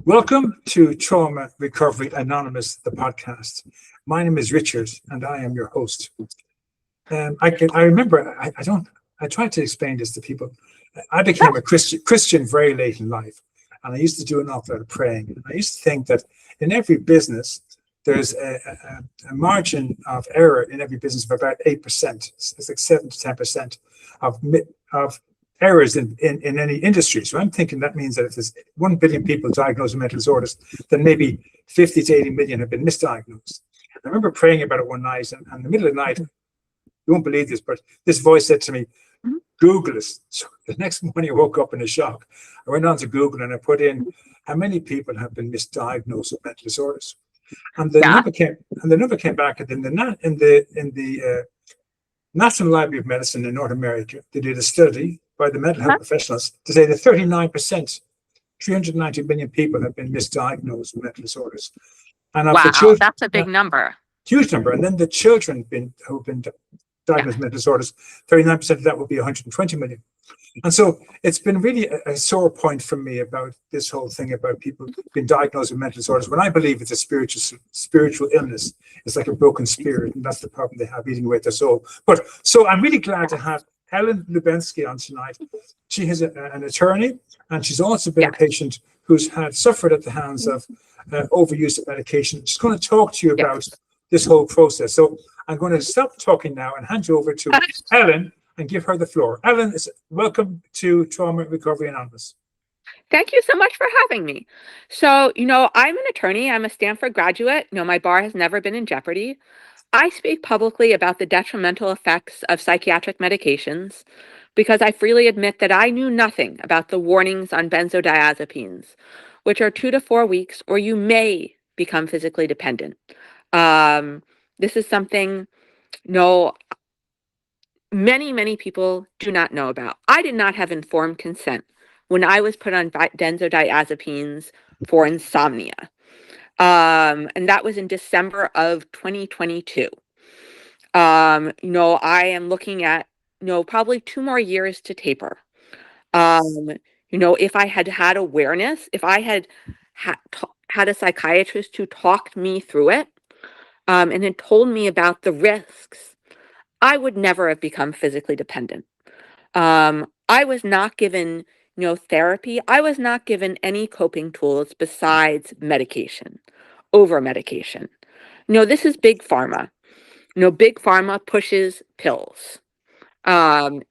Welcome to Trauma Recovery Anonymous, the podcast. My name is Richard, and I am your host. I remember, I tried to explain this to people. I became a Christian very late in life, and I used to do an awful lot of praying. And I used to think that in every business, there's a margin of error in every business of about 8%. It's like 7 to 10% of errors in any industry. So I'm thinking that means that if there's 1 billion people diagnosed with mental disorders, then maybe 50 to 80 million have been misdiagnosed. I remember praying about it one night, and in the middle of the night, you won't believe this, but this voice said to me, Google it. So the next morning I woke up in a shock. I went on to Google and I put in how many people have been misdiagnosed with mental disorders. And the number came back, and in the National Library of Medicine in North America, they did a study by the mental health professionals to say that 39%, 390 million people have been misdiagnosed with mental disorders. And of the children, that's a big number. Huge number. And then the children who've been diagnosed with mental disorders, 39% of that would be 120 million. And so it's been really a sore point for me about this whole thing about people being diagnosed with mental disorders, when I believe it's a spiritual illness. It's like a broken spirit, and that's the problem they have, eating away at their soul. But so I'm really glad to have Ellen Lubensky on tonight. She is an attorney, and she's also been a patient who's suffered at the hands of overuse of medication. She's going to talk to you about this whole process. So I'm going to stop talking now and hand you over to Ellen and give her the floor. Ellen, welcome to Trauma Recovery Anonymous. Thank you so much for having me. So, I'm an attorney. I'm a Stanford graduate. My bar has never been in jeopardy. I speak publicly about the detrimental effects of psychiatric medications because I freely admit that I knew nothing about the warnings on benzodiazepines, which are 2 to 4 weeks, or you may become physically dependent. This is something many people do not know about. I did not have informed consent when I was put on benzodiazepines for insomnia. And that was in December of 2022. I am looking at, probably 2 more years to taper. If I had had awareness, if I had had a psychiatrist who talked me through it, and had told me about the risks, I would never have become physically dependent. I was not given, therapy. I was not given any coping tools besides medication, over medication. This is big pharma. Big pharma pushes pills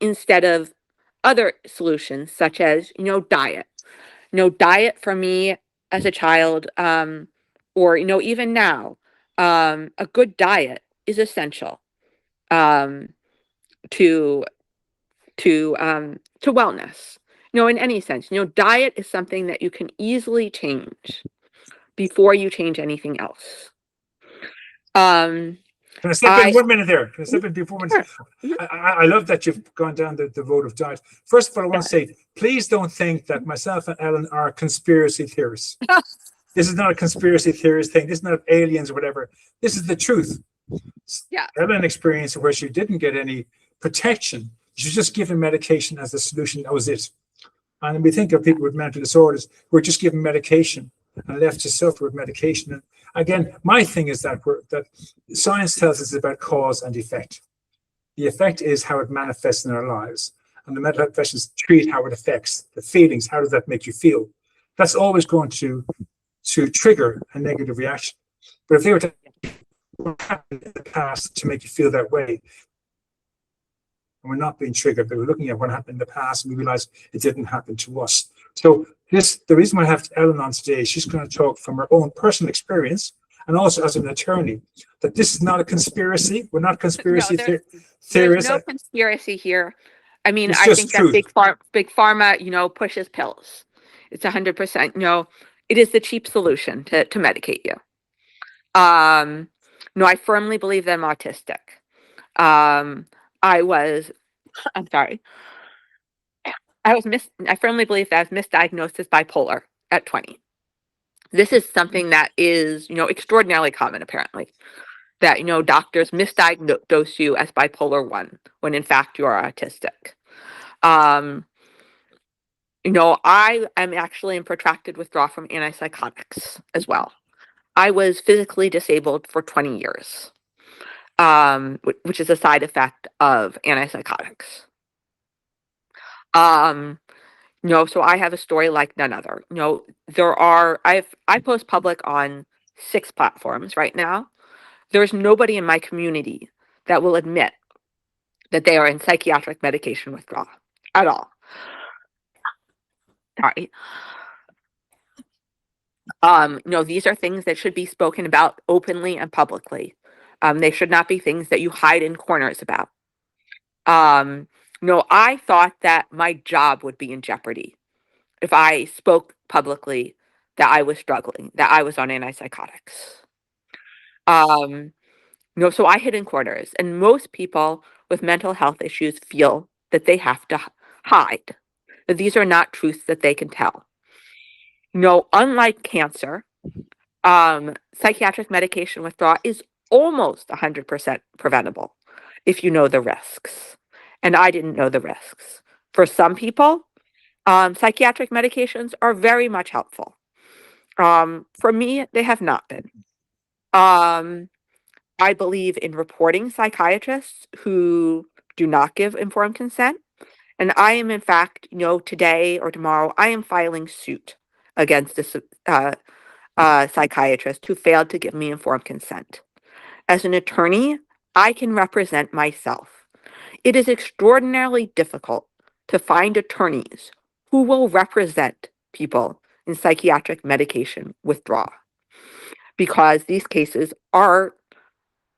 instead of other solutions such as, diet. Diet for me as a child, or, even now, a good diet is essential to wellness. In any sense, diet is something that you can easily change before you change anything else. Can I slip in 1 minute there? Can I slip in before 4 minutes? Sure. I love that you've gone down the road of diet. First of all, I want to say, please don't think that myself and Ellen are conspiracy theorists. This is not a conspiracy theorist thing. This is not aliens or whatever. This is the truth. Yeah. Ellen experienced where she didn't get any protection. She was just given medication as the solution. That was it. And we think of people with mental disorders who are just given medication and left to suffer with medication. And again, my thing is that science tells us about cause and effect. The effect is how it manifests in our lives. And the mental health professionals treat how it affects the feelings. How does that make you feel? That's always going to trigger a negative reaction. But if they were to happen in the past to make you feel that way, and we're not being triggered, but we're looking at what happened in the past and we realize it didn't happen to us. So the reason why I have Ellen on today, she's going to talk from her own personal experience and also as an attorney, that this is not a conspiracy. We're not conspiracy theorists. There's no conspiracy here. I mean, I think that big pharma, pushes pills. It's 100%. It is the cheap solution to medicate you. I firmly believe that I'm autistic. I firmly believe that I was misdiagnosed as bipolar at 20. This is something that is, extraordinarily common, apparently. That, doctors misdiagnose you as bipolar 1 when in fact you are autistic. I am actually in protracted withdrawal from antipsychotics as well. I was physically disabled for 20 years, which is a side effect of antipsychotics. Um, so I have a story like none other. I post public on 6 platforms right now. There's nobody in my community that will admit that they are in psychiatric medication withdrawal at all. Sorry. These are things that should be spoken about openly and publicly. They should not be things that you hide in corners about. I thought that my job would be in jeopardy if I spoke publicly that I was struggling, that I was on antipsychotics. So I hid in corners, and most people with mental health issues feel that they have to hide, that these are not truths that they can tell. Unlike cancer, psychiatric medication withdrawal is almost 100% preventable if you know the risks. And I didn't know the risks. For some people, psychiatric medications are very much helpful. For me, they have not been. I believe in reporting psychiatrists who do not give informed consent. And I am, in fact, today or tomorrow, I am filing suit against this psychiatrist who failed to give me informed consent. As an attorney, I can represent myself. It is extraordinarily difficult to find attorneys who will represent people in psychiatric medication withdrawal, because these cases are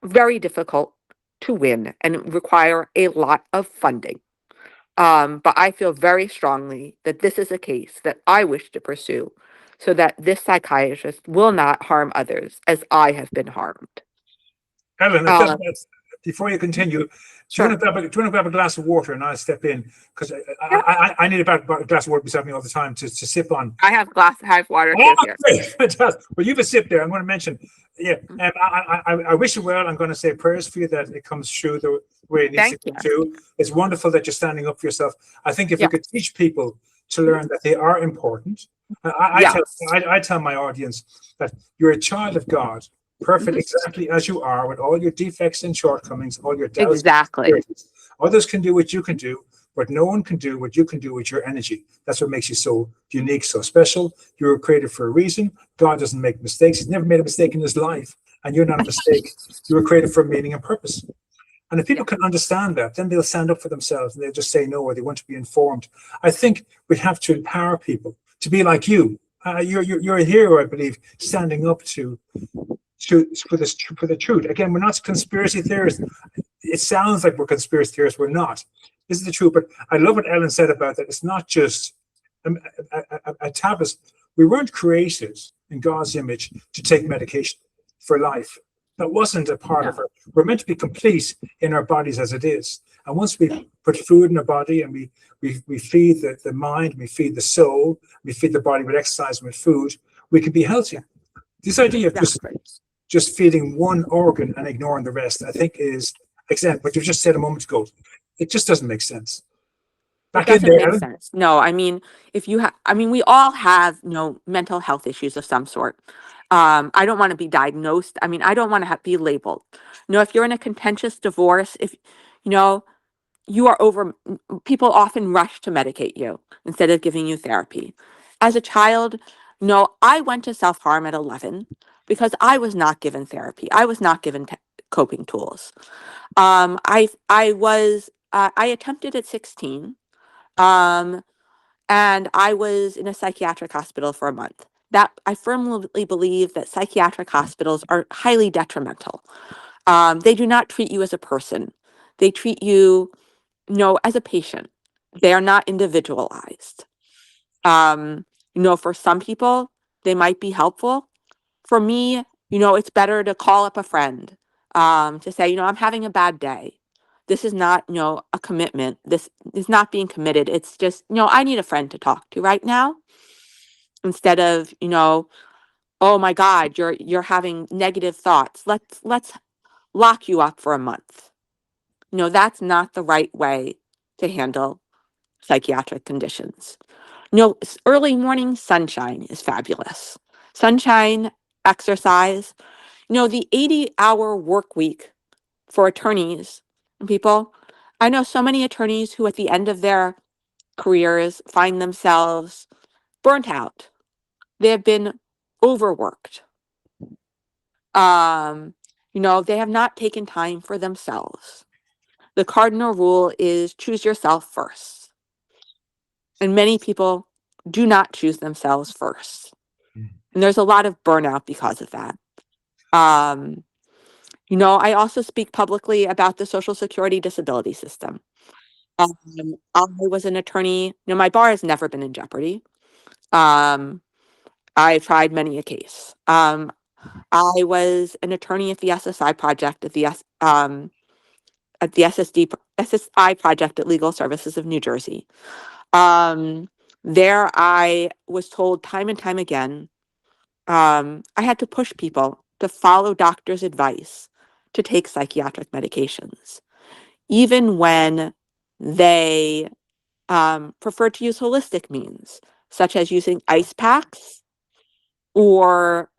very difficult to win and require a lot of funding. But I feel very strongly that this is a case that I wish to pursue so that this psychiatrist will not harm others as I have been harmed. Ellen, before you continue, do you want to grab a glass of water and I'll step in? Because I need a glass of water beside me all the time to sip on. I have water here. Fantastic. Well, you have a sip there. I'm going to mention, I wish you well. I'm going to say prayers for you that it comes through the way it needs to come through. It's wonderful that you're standing up for yourself. I think if you could teach people to learn that they are important. I tell my audience that you're a child of God, perfect exactly as you are, with all your defects and shortcomings, all your doubts. Exactly. Others can do what you can do, but no one can do what you can do with your energy. That's what makes you so unique, so special. You were created for a reason. God doesn't make mistakes. He's never made a mistake in his life, and you're not a mistake. You were created for meaning and purpose. And if people can understand that, then they'll stand up for themselves and they'll just say no, or they want to be informed. I think we have to empower people to be like you. You're a hero, I believe, standing up for the truth. Again, we're not conspiracy theorists. It sounds like we're conspiracy theorists. We're not. This is the truth. But I love what Ellen said about that. It's not just a tablet. We weren't created in God's image to take medication for life. That wasn't a part of it. We're meant to be complete in our bodies as it is. And once we put food in our body and we feed the mind, we feed the soul, we feed the body with exercise and with food, we can be healthy. This idea of just feeding one organ and ignoring the rest, I think is, again, what you just said a moment ago, it just doesn't make sense. It doesn't make sense. No, I mean, we all have, mental health issues of some sort. I don't want to be diagnosed. I mean, I don't want to be labeled. If you're in a contentious divorce, if, you are people often rush to medicate you instead of giving you therapy. As a child, I went to self-harm at 11 because I was not given therapy. I was not given coping tools. I attempted at 16, and I was in a psychiatric hospital for a month. That I firmly believe that psychiatric hospitals are highly detrimental. They do not treat you as a person. They treat you, as a patient. They are not individualized. For some people, they might be helpful. For me, it's better to call up a friend, to say, I'm having a bad day. This is not, a commitment. This is not being committed. It's just, I need a friend to talk to right now. Instead of, oh my God, you're having negative thoughts. Let's lock you up for a month. That's not the right way to handle psychiatric conditions. Early morning sunshine is fabulous. Sunshine, exercise, the 80-hour work week for attorneys and people. I know so many attorneys who at the end of their careers find themselves burnt out. They have been overworked. They have not taken time for themselves. The cardinal rule is choose yourself first. And many people do not choose themselves first. And there's a lot of burnout because of that. I also speak publicly about the Social Security disability system. I was an attorney. My bar has never been in jeopardy. I've tried many a case. I was an attorney at the SSI project at the SSI project at Legal Services of New Jersey. There, I was told time and time again, I had to push people to follow doctors' advice to take psychiatric medications, even when they preferred to use holistic means, such as using ice packs or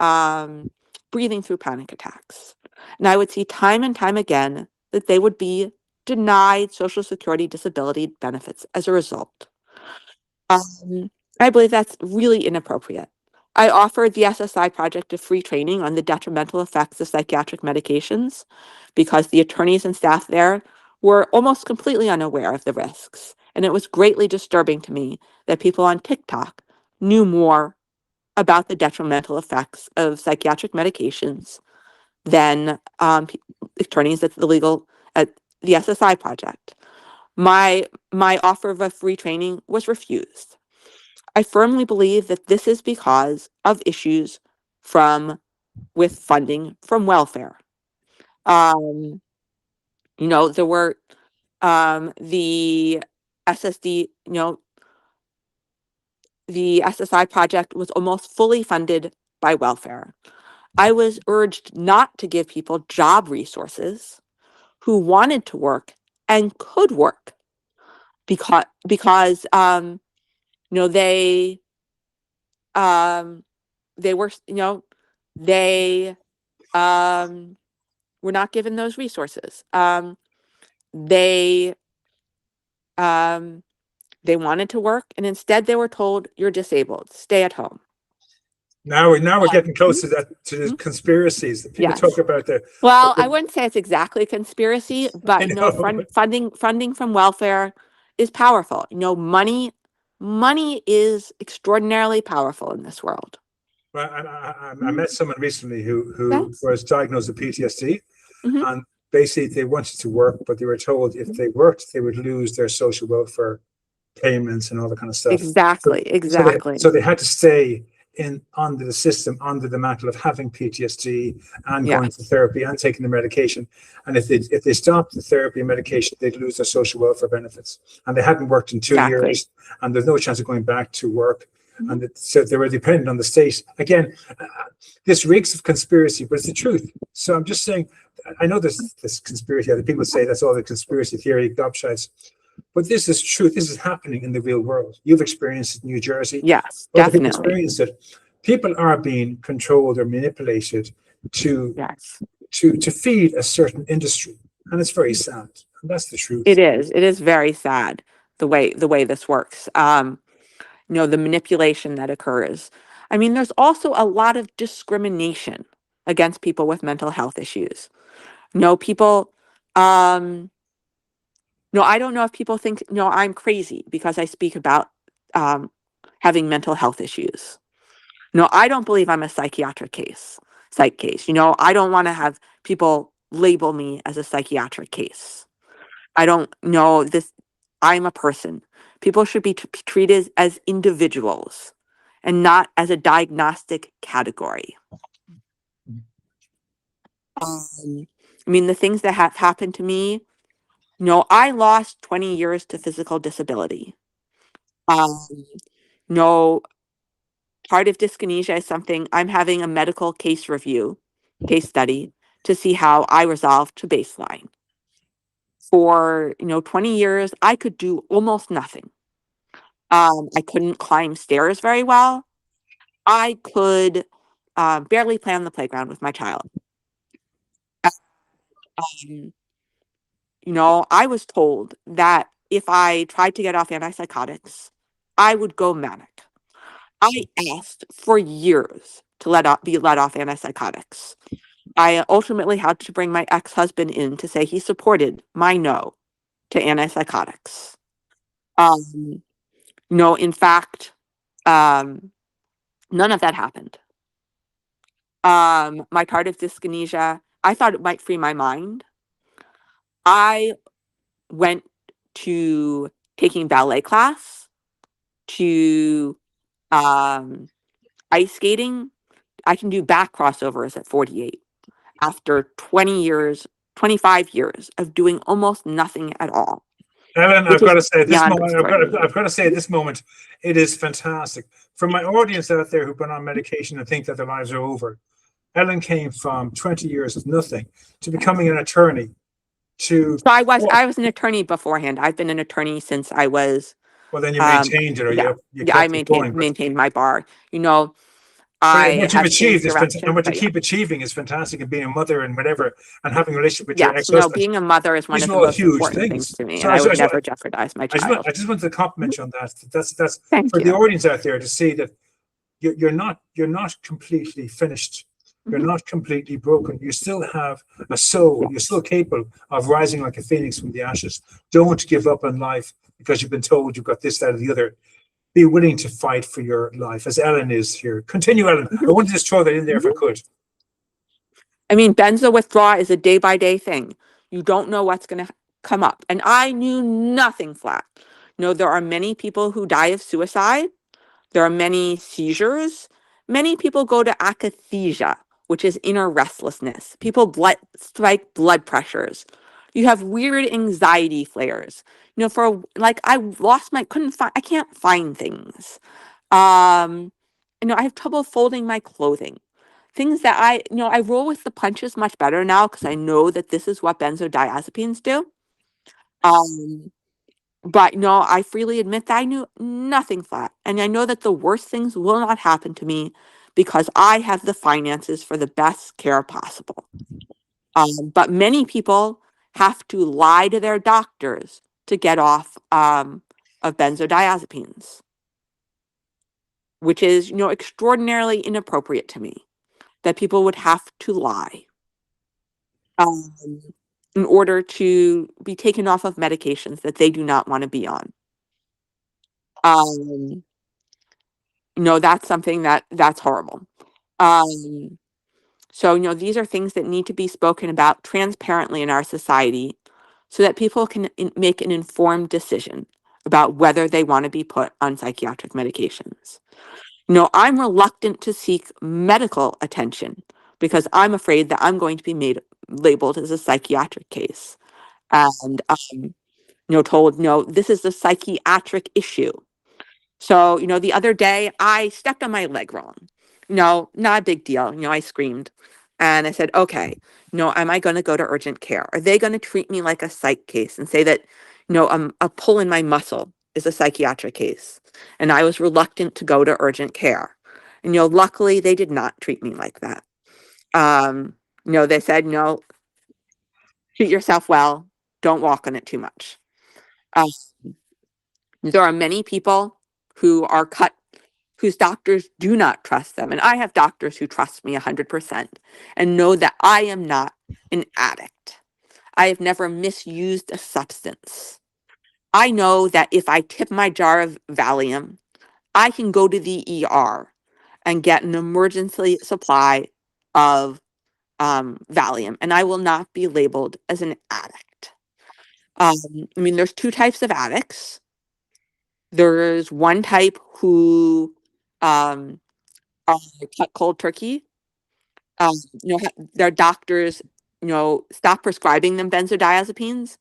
breathing through panic attacks. And I would see time and time again that they would be denied Social Security disability benefits as a result. I believe that's really inappropriate. I offered the SSI project a free training on the detrimental effects of psychiatric medications because the attorneys and staff there were almost completely unaware of the risks. And it was greatly disturbing to me that people on TikTok knew more about the detrimental effects of psychiatric medications than attorneys at the SSI project. My offer of a free training was refused. I firmly believe that this is because of issues with funding from welfare. There were the SSD, the SSI project was almost fully funded by welfare. I was urged not to give people job resources who wanted to work and could work because they were they were not given those resources. They they wanted to work, and instead they were told, "You're disabled. Stay at home." Now we're getting close to that, to the Mhm. conspiracies that people Yes. talk about. Well, I wouldn't say it's exactly a conspiracy, I but know. funding from welfare is powerful. Money is extraordinarily powerful in this world. Well, I met someone recently who Yes. was diagnosed with PTSD, Mhm. and basically they wanted to work, but they were told if they worked, they would lose their social welfare payments and all that kind of stuff. Exactly. So they had to stay in under the system, under the mantle of having PTSD and going to Yes. therapy and taking the medication. And if they stopped the therapy and medication, they'd lose their social welfare benefits. And they hadn't worked in 2 Exactly. years, and there's no chance of going back to work. Mhm. And so they were dependent on the state. Again, this reeks of conspiracy, but it's the truth. So I'm just saying, I know there's this conspiracy. Other people say that's all the conspiracy theory gobshites. But this is truth. This is happening in the real world. You've experienced it in New Jersey. Yes, Other people definitely. experience it. People are being controlled or manipulated to Yes. to feed a certain industry, and it's very sad. And that's the truth. It is. It is very sad the way this works. The manipulation that occurs. I mean, there's also a lot of discrimination against people with mental health issues. People, I don't know if people think, I'm crazy because I speak about having mental health issues. No, I don't believe I'm a psych case. I don't want to have people label me as a psychiatric case. I don't know this. I'm a person. People should be treated as individuals and not as a diagnostic category. The things that have happened to me, I lost 20 years to physical disability. No, tardive dyskinesia is something I'm having a medical case study to see how I resolve to baseline. For 20 years, I could do almost nothing. I couldn't climb stairs very well. I could barely play on the playground with my child. Um, I was told that if I tried to get off antipsychotics, I would go manic. I asked for years to be let off antipsychotics. I ultimately had to bring my ex-husband in to say he supported my no to antipsychotics. In fact, none of that happened. My tardive dyskinesia, I thought it might free my mind. I went to taking ballet class, to um, ice skating. I can do back crossovers at 48 after 20 years, 25 years of doing almost nothing at all, Ellen, which I've is got to say at this beyond moment, extraordinary. I've got to say at this moment, it is fantastic. For my audience out there who've been on medication and think that their lives are over, Ellen came from 20 years of nothing to becoming an attorney to, So I was well, I was an attorney beforehand. I've been an attorney since I was well, then you um maintained it or yeah, you yeah, I kept it going. maintained my bar. But I what you've have changed achieved is and direction, what you but yeah. keep achieving is fantastic, and being a mother and whatever, and having a relationship with your Yes, ex-husband. being a mother is one These of are the all most huge important things things. to me, So and I would never jeopardize my child. I just wanted to Mhm. compliment you on that. That's Thank for the you. audience out there to see that you're not completely finished. You're Mhm. not completely broken. You still have a soul. You're still capable of rising like a phoenix from the ashes. Don't give up on life because you've been told you've got this, that, or the other. Be willing to fight for your life, as Ellen is here. Continue, Ellen. I Mhm. wanted to just throw that in there if I Mhm. could. I mean, benzo withdrawal is a day by day thing. You don't know what's going to come up. And I knew nothing flat. There are many people who die of suicide. There are many seizures. Many people go to akathisia, which is inner restlessness. People spike blood pressures. You have weird anxiety flares. For like I lost my couldn't find I can't find things. Um, I have trouble folding my clothing. Things that I roll with the punches much better now because I know that this is what benzodiazepines do. Um, but no, I freely admit that I knew nothing flat. And I know that the worst things will not happen to me because I have the finances for the best care possible. But many people have to lie to their doctors to get off of benzodiazepines, which is, extraordinarily inappropriate to me that people would have to lie um, in order to be taken off of medications that they do not want to be on. Um, that's something that's horrible. Um, so, these are things that need to be spoken about transparently in our society so that people can make an informed decision about whether they want to be put on psychiatric medications. I'm reluctant to seek medical attention because I'm afraid that I'm going to be made labeled as a psychiatric case and told, no, this is a psychiatric issue. So, the other day I stepped on my leg wrong. Not a big deal. I screamed and I said, okay, am I going to go to urgent care? Are they going to treat me like a psych case and say that, a pull in my muscle is a psychiatric case? And I was reluctant to go to urgent care. And, luckily they did not treat me like that. They said, no, treat yourself well. Don't walk on it too much. Um, there are many people who are cut whose doctors do not trust them. And I have doctors who trust me 100% and know that I am not an addict. I have never misused a substance. I know that if I tip my jar of Valium, I can go to the ER and get an emergency supply of Valium, and I will not be labeled as an addict. There's two types of addicts. There's one type who um, are cut cold turkey. Um, their doctors, stop prescribing them benzodiazepines,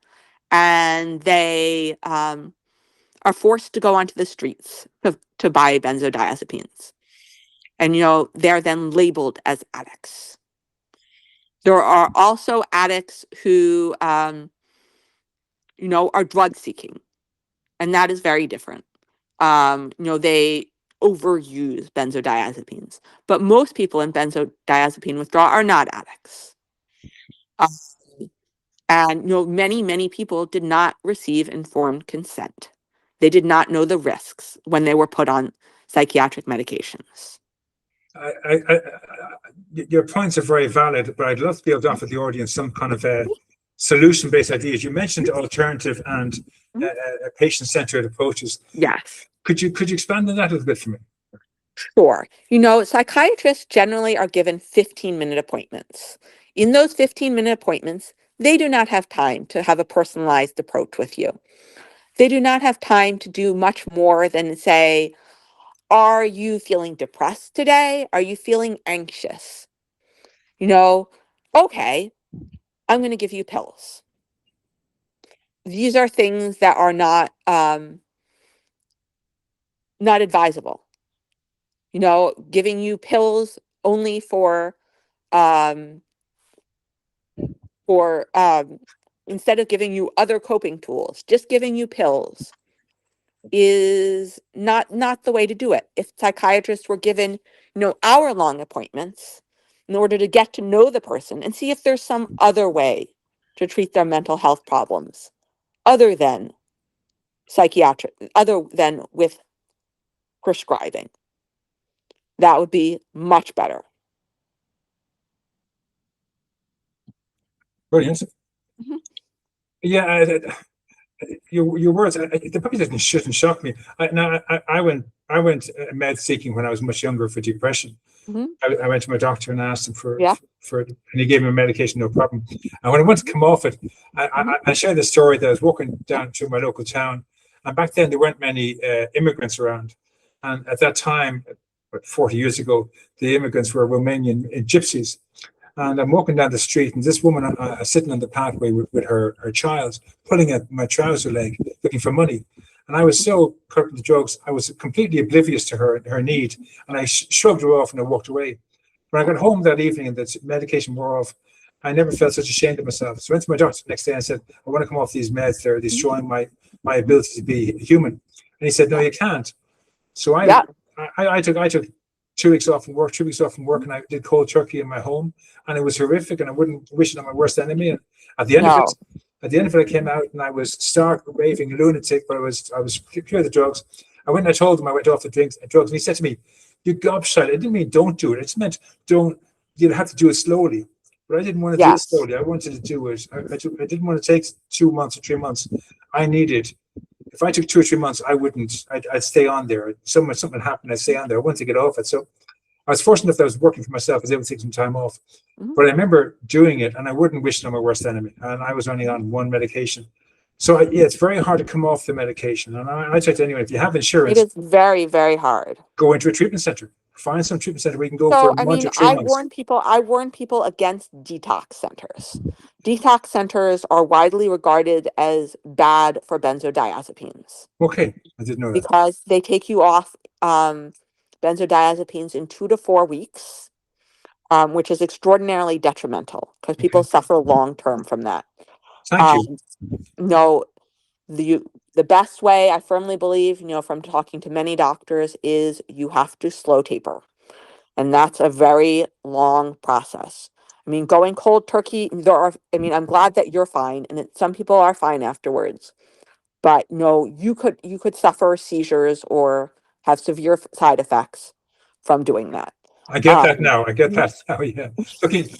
and they are forced to go onto the streets to buy benzodiazepines. And, they're then labeled as addicts. There are also addicts who, are drug seeking, and that is very different. They overuse benzodiazepines, but most people in benzodiazepine withdrawal are not addicts. Um, and many people did not receive informed consent. They did not know the risks when they were put on psychiatric medications. Your points are very valid, but I'd love to be able to offer the audience some kind of a solution-based ideas. You mentioned alternative and patient-centered approaches. Yes. Could you expand on that a little bit for me? Sure. Psychiatrists generally are given 15-minute appointments. In those 15-minute appointments, they do not have time to have a personalized approach with you. They do not have time to do much more than say, are you feeling depressed today? Are you feeling anxious? Okay, I'm going to give you pills. These are things that are not advisable. Giving you pills only for instead of giving you other coping tools, just giving you pills is not the way to do it. If psychiatrists were given, hour-long appointments in order to get to know the person and see if there's some other way to treat their mental health problems other than with prescribing, that would be much better. Brilliant. Mhm. Yeah, your words, they probably shouldn't shock me. I went med seeking when I was much younger for depression. Mhm. I went to my doctor and asked him Yeah. and he gave me medication, no problem. And when I went to come off it, I shared the story that I was walking down through my local town, and back then there weren't many immigrants around. And at that time, 40 years ago, the immigrants were Romanian gypsies. And I'm walking down the street, and this woman sitting on the pathway with her child, pulling at my trouser leg, looking for money. And I was so caught with the drugs, I was completely oblivious to her need, and I shrugged her off and I walked away. When I got home that evening and the medication wore off, I never felt such ashamed of myself. So I went to my doctor the next day and said, I want to come off these meds. They're destroying my ability to be human. And he said, no, you can't. So I took 2 weeks off from work, 3 weeks off from work, and I did cold turkey in my home, and it was horrific, and I wouldn't wish it on my worst enemy. And at the end of it, I came out and I was stark raving lunatic, but I was pure of the drugs. I went and I told him I went off the drugs, and he said to me, "You gobshite." I didn't mean don't do it. It just meant don't. You'd have to do it slowly. But I didn't want to do it slowly. I wanted to do it. I didn't want to take 2 months or 3 months. I needed. If I took 2 or 3 months, I wouldn't. I'd stay on there. Something happened, I'd stay on there. I wanted to get off it. So I was fortunate enough that I was working for myself. I was able to take some time off. Mhm. But I remember doing it, and I wouldn't wish it on my worst enemy. And I was only on one medication. So it's very hard to come off the medication. And I tell you anyway, if you have insurance, it is very, very hard. Go into a treatment center. Find some treatment center where you can go for a month or 3 months. I warn people against detox centers. Detox centers are widely regarded as bad for benzodiazepines. Okay, I didn't know that. Because they take you off benzodiazepines in 2 to 4 weeks, which is extraordinarily detrimental because people suffer long-term from that. Thank you. No, the best way, I firmly believe, from talking to many doctors, is you have to slow taper. And that's a very long process. I mean, going cold turkey, I'm glad that you're fine, and some people are fine afterwards. But no, you could suffer seizures or have severe side effects from doing that. I get that now. Yeah.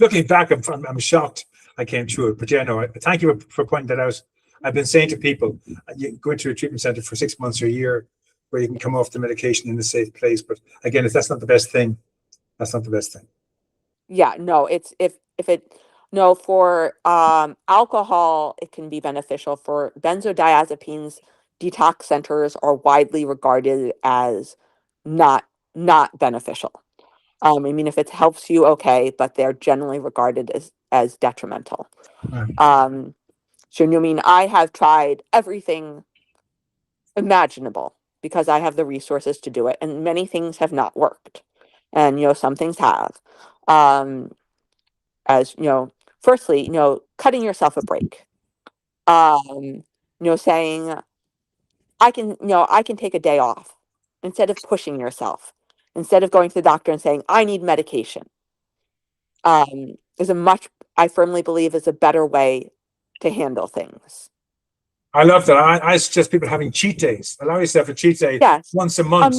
Looking back, I'm shocked I came through it. But yeah, no, thank you for pointing that out. I've been saying to people, you go into a treatment center for 6 months or a year where you can come off the medication in a safe place. But again, if that's not the best thing, that's not the best thing. Yeah, no, for alcohol, it can be beneficial. For benzodiazepines, detox centers are widely regarded as not beneficial. If it helps you, okay, but they're generally regarded as detrimental. Right. I have tried everything imaginable because I have the resources to do it, and many things have not worked, and some things have. As firstly, cutting yourself a break. Saying I can take a day off instead of pushing yourself, instead of going to the doctor and saying, I need medication. Is a much, I firmly believe, is a better way to handle things. I love that. I suggest people having cheat days. Allow yourself a cheat day Yes. once a month.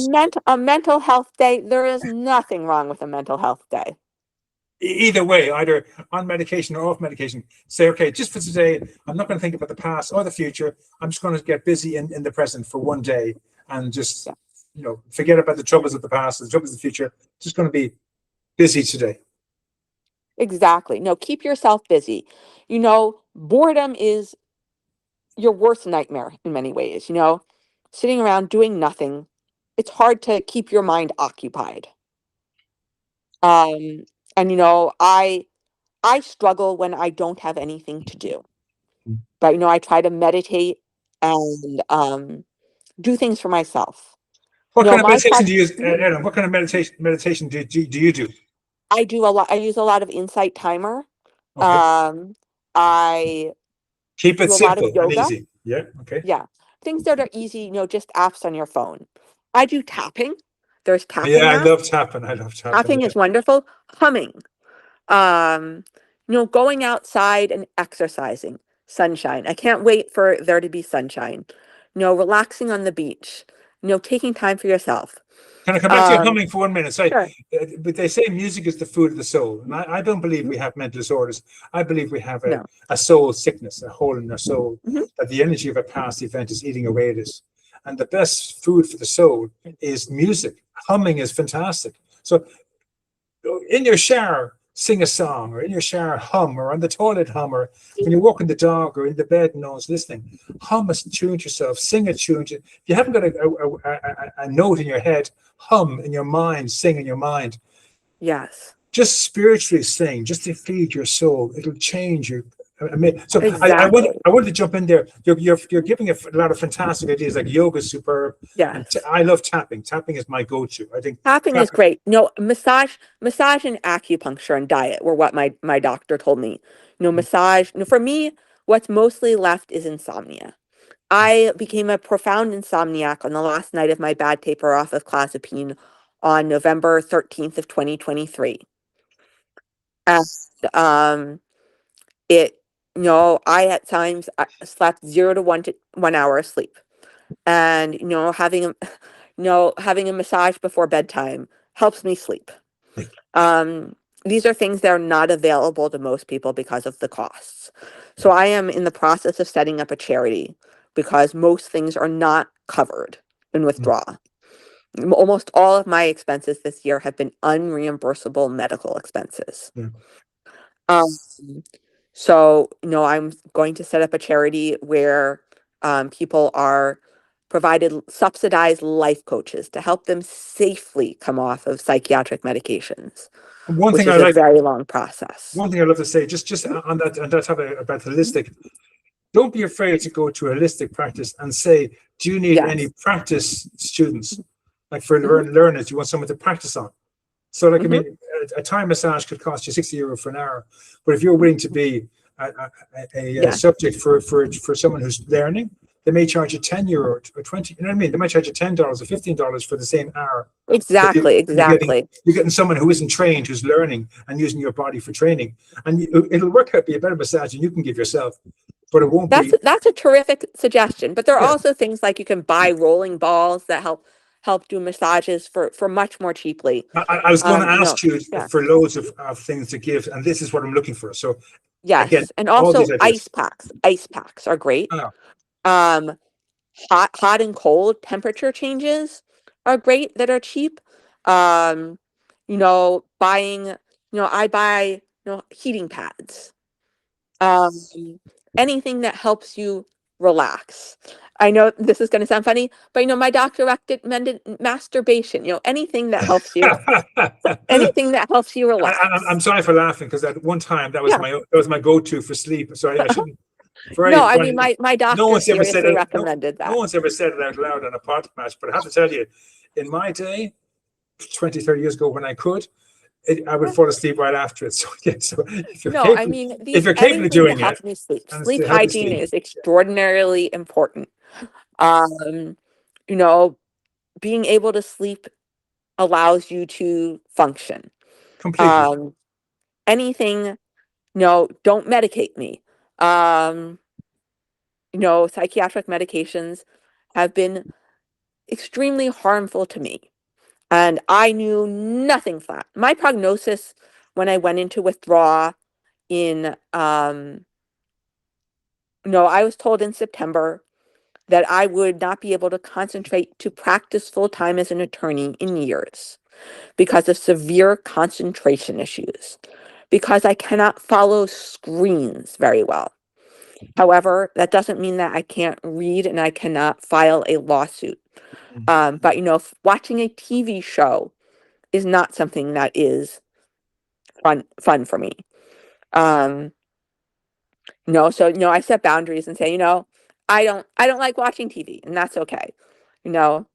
A mental health day, there is nothing wrong with a mental health day. Either way, either on medication or off medication, say, okay, just for today, I'm not going to think about the past or the future. I'm just going to get busy in the present for one day and just, forget about the troubles of the past, the troubles of the future. Just going to be busy today. Exactly. No, keep yourself busy. Boredom is your worst nightmare in many ways, sitting around doing nothing. It's hard to keep your mind occupied. And I struggle when I don't have anything to do. But I try to meditate and do things for myself. What kind of My meditation do you use, Mhm. Adam? What kind of meditation do you do? I do a lot. I use a lot of Insight Timer. Okay. I Keep it do a lot of simple and yoga. easy. Yeah. Okay. Yeah, things that are easy. Just apps on your phone. I do tapping. There's tapping Yeah, I apps. love tapping. I love tapping. Tapping is wonderful. Humming. Um, going outside and exercising. Sunshine. I can't wait for there to be sunshine. Relaxing on the beach. Taking time for yourself. Can I come back to your humming for 1 minute? Sorry, Sure. but they say music is the food of the soul, and I don't believe Mhm. we have mental disorders. I believe we have No. a soul sickness, a hole in our soul, Mhm. that the energy of a past event is eating away at us. And the best food for the soul is music. Humming is fantastic. So in your shower, sing a song, or in your shower, hum, or on the toilet, hum, or when you're walking the dog, or in the bed, no one's listening. Hum a tune to yourself, sing a tune. If you haven't got a note in your head, hum in your mind, sing in your mind. Yes. Just spiritually sing, just to feed your soul. It'll change you. So Exactly. I wanted to jump in there. You're giving a lot of fantastic ideas, like yoga is superb. And Yes. I love tapping. Tapping is my go-to. I think Tapping is great. Massage and acupuncture and diet were what my doctor told me. Massage. For me, what's mostly left is insomnia. I became a profound insomniac on the last night of my bad taper off of clozapine on November 13th of 2023. And it I at times slept 0 to 1 hour of sleep. And having a massage before bedtime helps me sleep. These are things that are not available to most people because of the costs. So I am in the process of setting up a charity because most things are not covered in withdrawal. Almost all of my expenses this year have been unreimbursable medical expenses. Yeah. Um, so, I'm going to set up a charity where people are provided subsidized life coaches to help them safely come off of psychiatric medications, One which thing is a very long process. One thing I love to say, just on that topic about holistic, don't be afraid to go to a holistic practice and say, do you need any Yes. practice students? Like for Mhm. learners, you want someone to practice on. So like, I Mhm. mean, a Thai massage could cost you €60 for an hour, but if you're willing to be a Yes. subject for someone who's learning, they may charge you €10 or 20. You know what I mean? They might charge you $10 or $15 for the same hour. Exactly. You're getting someone who isn't trained, who's learning and using your body for training, and it'll work out be a better massage than you can give yourself, but it won't be. That's a terrific suggestion. But there are Yeah, also things like you can buy rolling balls that help do massages for much more cheaply. I was going to ask you Yeah. for loads of things to give, and this is what I'm looking for. So again, Yes. And all also these ideas. Ice packs are great. Oh, Um, hot and cold temperature changes are great that are cheap. Um, buying, I buy, heating pads. Um, anything that helps you relax. I know this is going to sound funny, but my doctor recommended masturbation. Anything that helps you I'm relax. sorry for laughing because at one time Yeah. that was my go-to for sleep. So I shouldn't. No, Very I mean funny. my No doctor one's ever said seriously it. recommended No that. one's ever said it out loud on a podcast. But I have to tell you, in my day, 20, 30 years ago, when I could, I would fall asleep right after it. So yeah, so No, I mean if you're capable of anything that doing it, helps me sleep. and Sleep to help you hygiene sleep, is extraordinarily important. Um, you know, being able to sleep allows you to function. Completely. Um, anything, no, don't medicate me. Um, psychiatric medications have been extremely harmful to me. And I knew nothing for that. My prognosis when I went into withdrawal in, I was told in September that I would not be able to concentrate to practice full time as an attorney in years because of severe concentration issues, because I cannot follow screens very well. However, that doesn't mean that I can't read and I cannot file a lawsuit. Mm. But watching a TV show is not something that is fun for me. Um, so I set boundaries and say, I don't like watching TV, and that's okay. You know,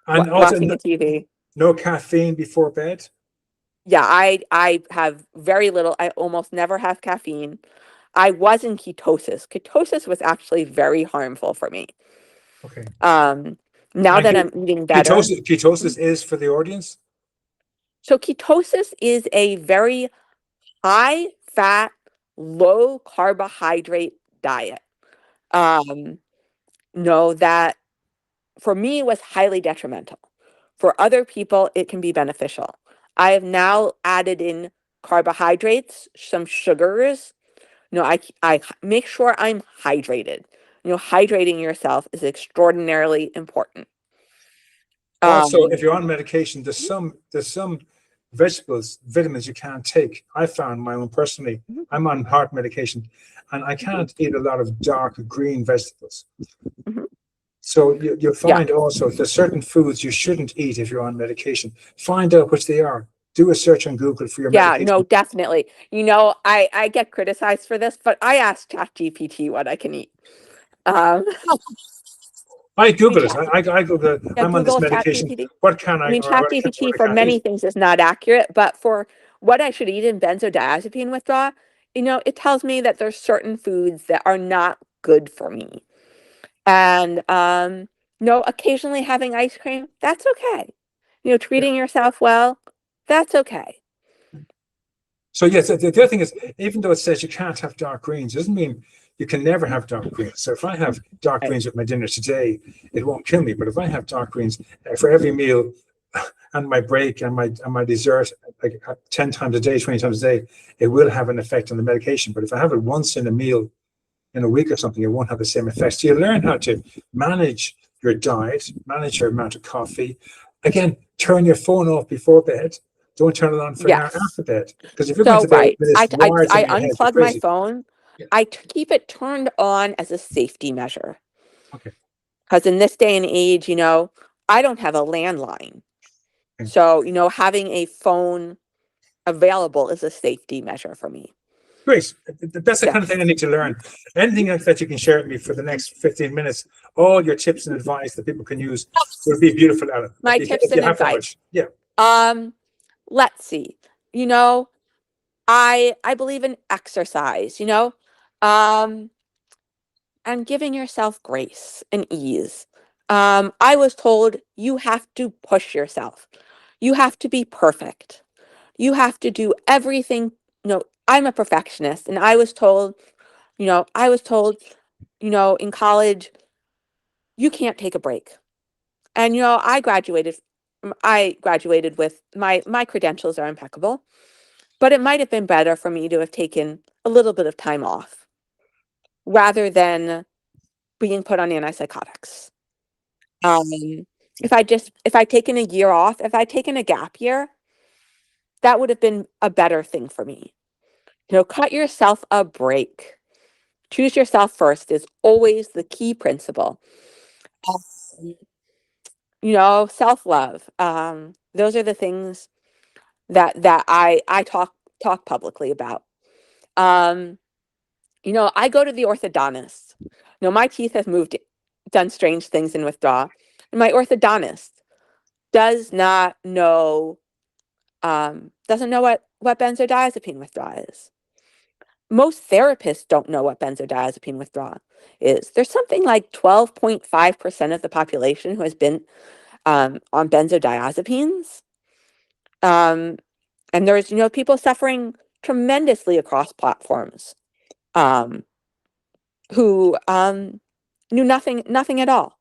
And also, watching the TV. no caffeine before bed. Yeah, I have very little. I almost never have caffeine. I was in ketosis. Ketosis was actually very harmful for me. Okay. Now And that I'm eating better. ketosis is for the audience. So ketosis is a very high fat, low carbohydrate diet. That for me was highly detrimental. For other people, it can be beneficial. I have now added in carbohydrates, some sugars. I make sure I'm hydrated. Hydrating yourself is extraordinarily important. Also, if Um, you're on medication, there's some vegetables, vitamins you can't take. I found my own personally. Mhm, I'm on heart medication, and I mhm, can't eat a lot of dark green vegetables. mhm. So you'll Yeah, find also there's certain foods you shouldn't eat if you're on medication. Find out which they are. Do a search on Google for your yeah, no, medication. definitely. I get criticized for this, but I asked ChatGPT what I can eat. Um, I I mean, Google it. I Google it. yeah, I'm on this Google medication. ChatGPT. What can I I mean, or what ChatGPT I for can't eat? many things is not accurate, but for what I should eat in benzodiazepine withdrawal, it tells me that there's certain foods that are not good for me. And occasionally having ice cream, that's okay. Yeah. Treating yourself well, that's okay. So yes, the other thing is, even though it says you can't have dark greens, doesn't mean you can never have dark greens. So if I have dark Right. greens with my dinner today, it won't kill me. But if I have dark greens for every meal and my break and my dessert, like 10 times a day, 20 times a day, it will have an effect on the medication. But if I have it once in a meal in a week or something, it won't have the same effect. So you learn how to manage your diet, manage your amount of coffee. Again, turn your phone off before bed. Don't turn it on for an hour Yes. after bed. Because if you're going So, to bed right. with this wires I in your head, you're unplug my crazy. phone. Yeah. Keep it turned on as a safety measure. Okay. Because in this day and age, I don't have a landline. Okay. So, having a phone available is a safety measure for me. Great. That's the kind of thing I Yes. need to learn. Anything else that you can share with me for the next 15 minutes, all your tips and advice that people can use would be beautiful, Alan. My If tips you and have that advice. much. Yeah. Um, let's see. You know, I believe in exercise, um, and giving yourself grace and ease. I was told you have to push yourself. You have to be perfect. You have to do everything. I'm a perfectionist, and I was told, in college, you can't take a break. And I graduated with my credentials are impeccable, but it might have been better for me to have taken a little bit of time off rather than being put on antipsychotics. Um, if I'd taken a year off, if I'd taken a gap year, that would have been a better thing for me. Cut yourself a break. Choose yourself first is always the key principle. Um, self-love. Those are the things that I talk publicly about. Um, I go to the orthodontist. My teeth have done strange things in withdrawal. And my orthodontist does not know, doesn't know what benzodiazepine withdrawal is. most therapists don't know what benzodiazepine withdrawal is. There's something like 12.5% of the population who has been on benzodiazepines. And there's, people suffering tremendously across platforms um, who knew nothing at all.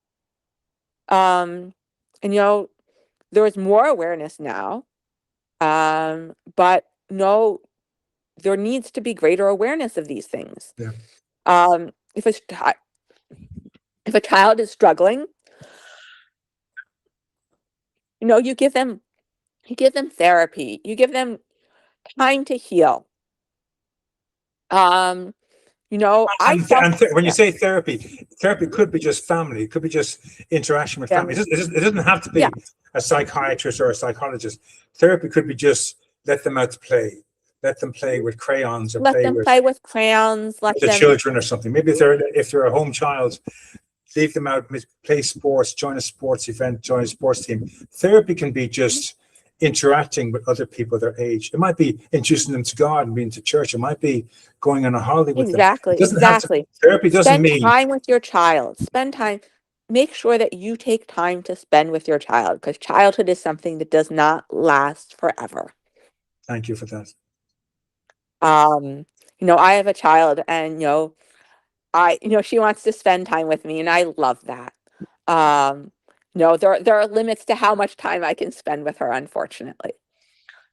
And, there is more awareness now, but no, there needs to be greater awareness of these things. Yeah. If a child is struggling, you give them therapy, you give them time to heal. I felt When you say therapy could be just family, it could be just interaction with family. It doesn't have to be a psychiatrist or a psychologist. Therapy could be just let them out to play. Let them play with crayons or play with crayons. Let the children or something. Maybe if they're a home child, leave them out, play sports, join a sports event, join a sports team. Therapy can be just interacting with other people their age. It might be introducing them to God and being to church. It might be going on a holiday with them. Exactly. Therapy doesn't mean spend time with your child. Spend time. Make sure that you take time to spend with your child, because childhood is something that does not last forever. Thank you for that. I have a child, and she wants to spend time with me, and I love that. There are limits to how much time I can spend with her, unfortunately.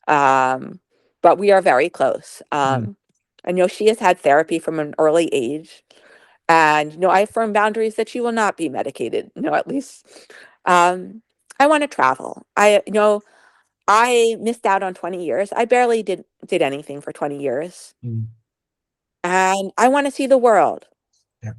But we are very close. I know she has had therapy from an early age, and I have firm boundaries that she will not be medicated. At least I want to travel. I missed out on 20 years. I barely did anything for 20 years. And I want to see the world. Yeah.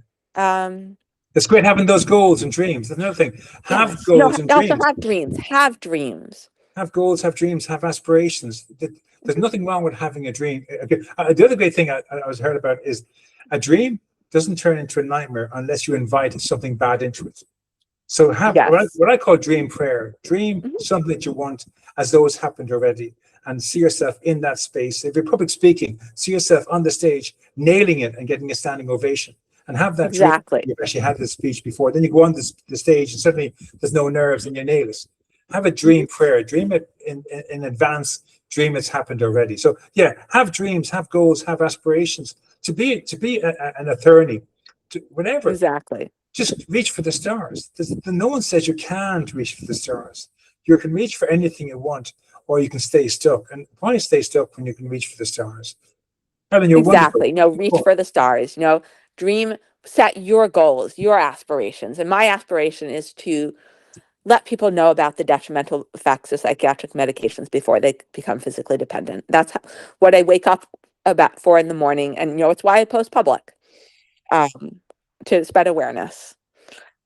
It's great having those goals and dreams. That's another thing. Have goals and dreams. Also have dreams. Have dreams. Have goals, have dreams, have aspirations. There's nothing wrong with having a dream. The other great thing I was heard about is a dream doesn't turn into a nightmare unless you invite something bad into it. So have what I call dream prayer. Dream something that you want as though it's happened already, and see yourself in that space. If you're public speaking, see yourself on the stage, nailing it and getting a standing ovation. And have that dream. You've actually had this speech before. Then you go on the stage and suddenly there's no nerves and you nail it. Have a dream prayer. Dream it in advance. Dream it's happened already. So yeah, have dreams, have goals, have aspirations. To be an attorney, whatever. Exactly. Just reach for the stars. No one says you can't reach for the stars. You can reach for anything you want, or you can stay stuck. And why stay stuck when you can reach for the stars? Helen, you're exactly. Wonderful. Reach for the stars. Dream, set your goals, your aspirations. And my aspiration is to let people know about the detrimental effects of psychiatric medications before they become physically dependent. That's what I wake up for in the morning. And, it's why I post public, to spread awareness.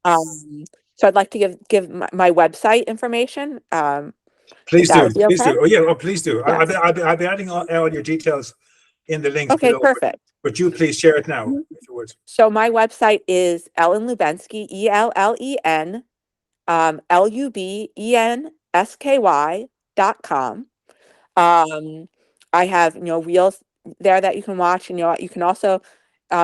So I'd like to give my website information. Please do. Please do. Oh, yeah. Oh, please do. Yes. I'll be adding all your details in the links below. Perfect. But you please share it now, if you would. So my website is Ellen Lubensky, ELLEN, LUBENSKY.com. I have, reels there that you can watch. You can also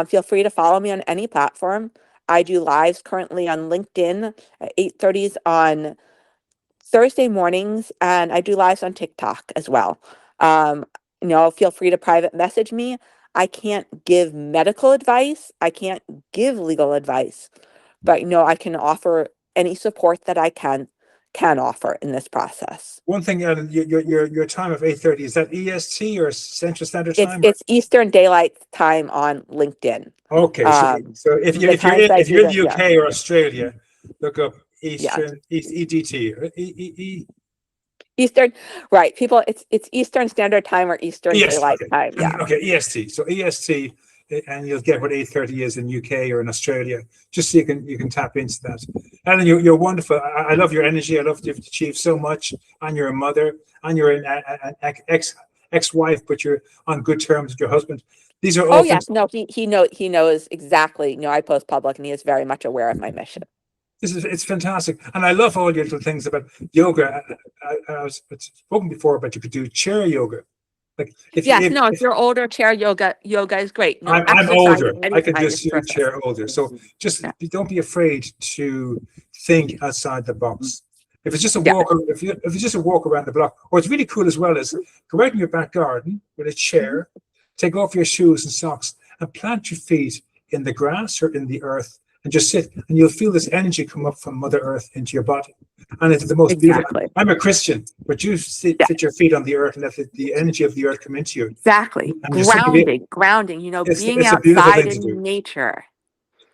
feel free to follow me on any platform. I do lives currently on LinkedIn at 8:30 on Thursday mornings, and I do lives on TikTok as well. Feel free to private message me. I can't give medical advice. I can't give legal advice, but I can offer any support that I can offer in this process. One thing, Ellen, your time of 8:30, is that EST or Central Standard Time? It's Eastern Daylight Time on LinkedIn. Okay, so if you're in the UK or Australia, look up Eastern EDT. Eastern, right? People, it's Eastern Standard Time or Eastern Daylight Time. Yeah. Okay, EST. So EST, and you'll get what 8:30 is in UK or in Australia, just so you can tap into that. Ellen, you're wonderful. I love your energy. I love you've achieved so much, and you're a mother, and you're an ex-wife, but you're on good terms with your husband. These are all. Oh yes, no, he knows exactly. I post public, and he is very much aware of my mission. It's fantastic, and I love all your little things about yoga. I've spoken before, but you could do chair yoga. Like if Yes, if, no, if if you're older, chair yoga is great. No, I'm exercise, older, I can anytime just is see a perfect. chair older. So just Yeah. don't be afraid to think outside the box. If it's just a Yeah. walk, if it's just a walk around the block, what's really cool as well is go out in your back garden with a chair, take off your shoes and socks, and plant your feet in the grass or in the earth, and just sit, and you'll feel this energy come up from Mother Earth into your body, and it's the most beautiful. Exactly. I'm a Christian, but you Yeah. sit your feet on the earth and let the energy of the earth come into you, Exactly. and you simply Grounding, being it's a beautiful outside thing to in do. nature.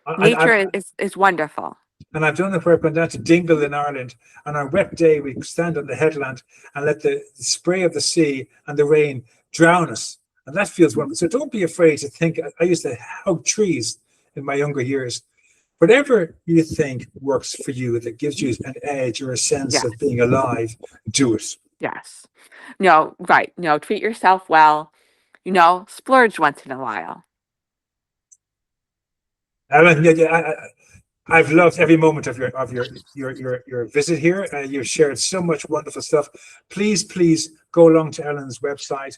And Nature is wonderful. I've done it where I've gone down to Dingle in Ireland, and on a wet day we stand on the headland and let the spray of the sea and the rain drown us, and that feels wonderful. So don't be afraid to think. I used to hug trees in my younger years. Whatever you think works for you, that gives you an edge or a sense Yes. of being alive, do it. Yes. No, right. No, treat yourself well. Splurge once in a while. Alan, I've loved every moment of your visit here. You've shared so much wonderful stuff. Please go along to Ellen's website,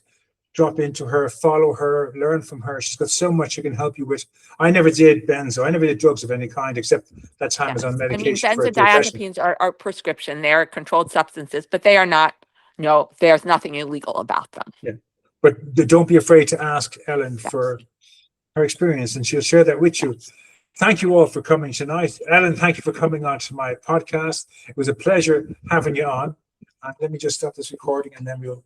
drop into her, follow her, learn from her. She's got so much she can help you with. I never did benzo. I never did drugs of any kind, except that time I was on Yes. I mean, medication for depression. benzodiazepines are prescription. They're controlled substances, but they are not, no, there's nothing illegal about them. Yeah, but don't be afraid to ask Ellen Yes. for her experience, and she'll share that with you. Thank you all for coming tonight. Ellen, thank you for coming on to my podcast. It was a pleasure having you on. And let me just stop this recording and then we'll